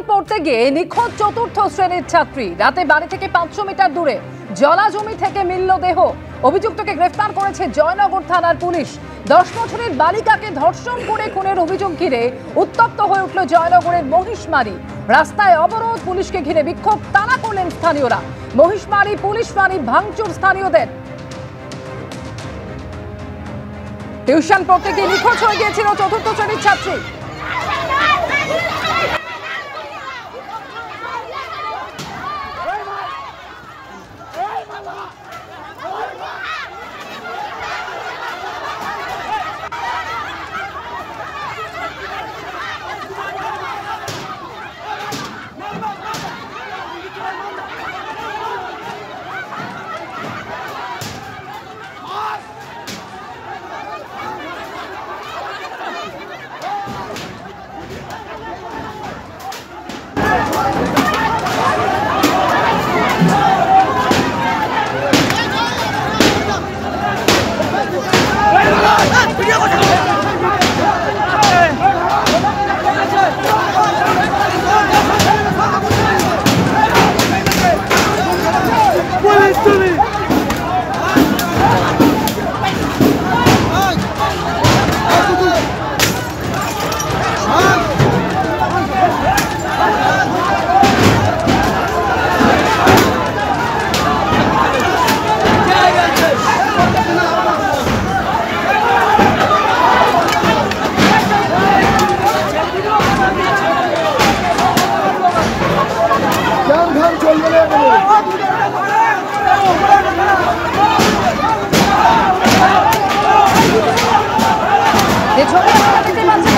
পড়তে গিয়ে নিখোঁজ চতুর্থ শ্রেণীর ছাত্রী। রাতে বাড়ি থেকে 500 মিটার দূরে জলা জমি থেকে মিলল দেহ। অভিযুক্তকে গ্রেফতার করেছে জয়নগর থানার পুলিশ। 10 বছরের বালিকাকে ধর্ষণ করে খুনের অভিযোগ ঘিরে উত্তপ্ত হয়ে উঠল জয়নগরের মহিষমারি। রাস্তায় অবরোধ, পুলিশকে ঘিরে বিক্ষোভ তাড়া করলেন স্থানীয়রা। মহিষমারি পুলিশ ফাঁড়ি ভাঙচুর স্থানীয়দের। টিউশন পড়তে গিয়ে নিখোঁজ হয়ে গিয়েছিল চতুর্থ শ্রেণীর ছাত্রী।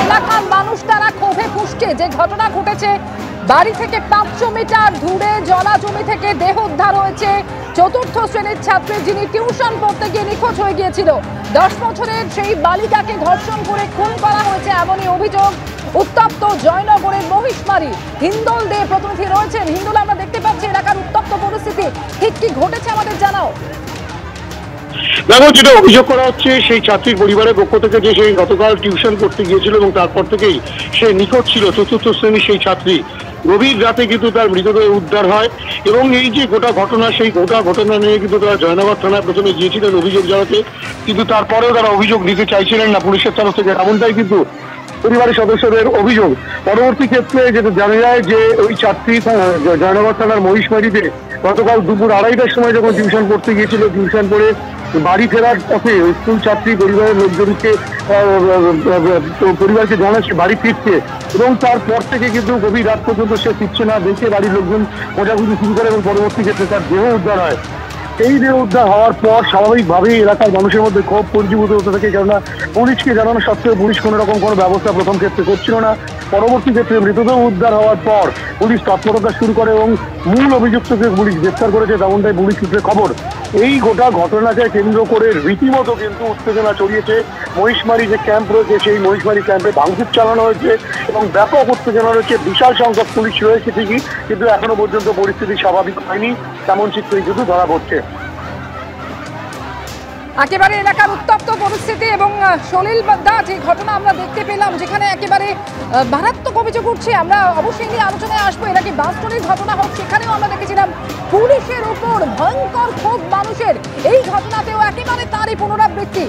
এলাকার মানুষ তারা ক্ষোভে ফুঁসছে। যে ঘটনা ঘটেছে, বাড়ি থেকে 500 মিটার দূরে জলা জমি থেকে দেহ উদ্ধার হয়েছে চতুর্থ শ্রেণীর ছাত্রী, যিনি টিউশন পড়তে গিয়ে নিখোঁজ হয়ে গিয়েছিল। 10 বছরের সেই বালিকাকে ধর্ষণ করে খুন করা হয়েছে এমনই অভিযোগ। উত্তপ্ত জয়নগরের মহিষমারি। হিন্দোল দে প্রতিনিধি রয়েছেন। হিন্দোল, আমরা দেখতে পাচ্ছি এলাকার উত্তপ্ত পরিস্থিতি। ঠিক কি ঘটেছে আমাদের জানাও। দেখো, যেটা অভিযোগ করা হচ্ছে, সেই ছাত্রীর পরিবারের পক্ষ থেকে যে সেই গতকাল টিউশন করতে গিয়েছিল এবং তারপর থেকেই সে নিখোঁজ ছিল চতুর্থ শ্রেণীর সেই ছাত্রী। গভীর রাতে কিন্তু তার মৃতদেহ উদ্ধার হয় এবং এই যে গোটা ঘটনা, সেই গোটা ঘটনা নিয়ে কিন্তু তারা জয়নগর থানায় প্রথমে গিয়েছিলেন অভিযোগ জানাতে, কিন্তু তারপরেও তারা অভিযোগ নিতে চাইছিলেন না পুলিশের তরফ থেকে। এমনটাই কিন্তু পরিবারের সদস্যদের অভিযোগ। পরবর্তী ক্ষেত্রে যেটা জানা যায় যে ওই ছাত্রী জয়নগর থানার মহিষমারিতে গতকাল দুপুর 2:30টার সময় যখন টিউশন পড়তে গিয়েছিল, টিউশন পড়ে বাড়ি ফেরার পথে স্কুল ছাত্রী পরিবারের লোকজনকে পরিবারকে জানাচ্ছে বাড়ি ফিরছে এবং তারপর থেকে কিন্তু গভীর রাত পর্যন্ত সে ফিরছে না দেখে বাড়ির লোকজন খোঁজাখুঁজি শুরু করে এবং পরবর্তী ক্ষেত্রে তার দেহ উদ্ধার হয়। এই দেহ উদ্ধার হওয়ার পর স্বাভাবিকভাবেই এলাকার মানুষের মধ্যে ক্ষোভ পঞ্জীভূত হতে থাকে, কেননা পুলিশকে জানানো সত্ত্বেও পুলিশ কোনো রকম কোনো ব্যবস্থা প্রথম ক্ষেত্রে করছিল না। পরবর্তী ক্ষেত্রে মৃতদেহ উদ্ধার হওয়ার পর পুলিশ তৎপরতা শুরু করে এবং মূল অভিযুক্তকে পুলিশ গ্রেফতার করেছে, তেমনটাই পুলিশ সূত্রে খবর। এই গোটা ঘটনাকে কেন্দ্র করে রীতিমতো কিন্তু উত্তেজনা ছড়িয়েছে। মহিষমারি যে ক্যাম্প রয়েছে, সেই মহিষমারি ক্যাম্পে ভাঙচুর চালানো হয়েছে এবং ব্যাপক উত্তেজনা রয়েছে। বিশাল সংখ্যক পুলিশ রয়েছে ঠিকই, কিন্তু এখনো পর্যন্ত পরিস্থিতি স্বাভাবিক হয়নি, তেমন চিত্রই কিন্তু ধরা পড়ছে। একেবারে এলাকার উত্তপ্ত পরিস্থিতি এবং সলিল বাদ্দা, যে ঘটনা আমরা দেখতে পেলাম, যেখানে একেবারে মারাত্মক অভিযোগ উঠছে, আমরা অবশ্যই নিয়ে আলোচনায় আসবো। এর আগে বাসটনের ঘটনা হোক, সেখানেও আমরা দেখেছিলাম পুলিশের উপর ভয়ঙ্কর ক্ষোভ মানুষের। এই ঘটনাতেও একেবারে তারই পুনরাবৃত্তি।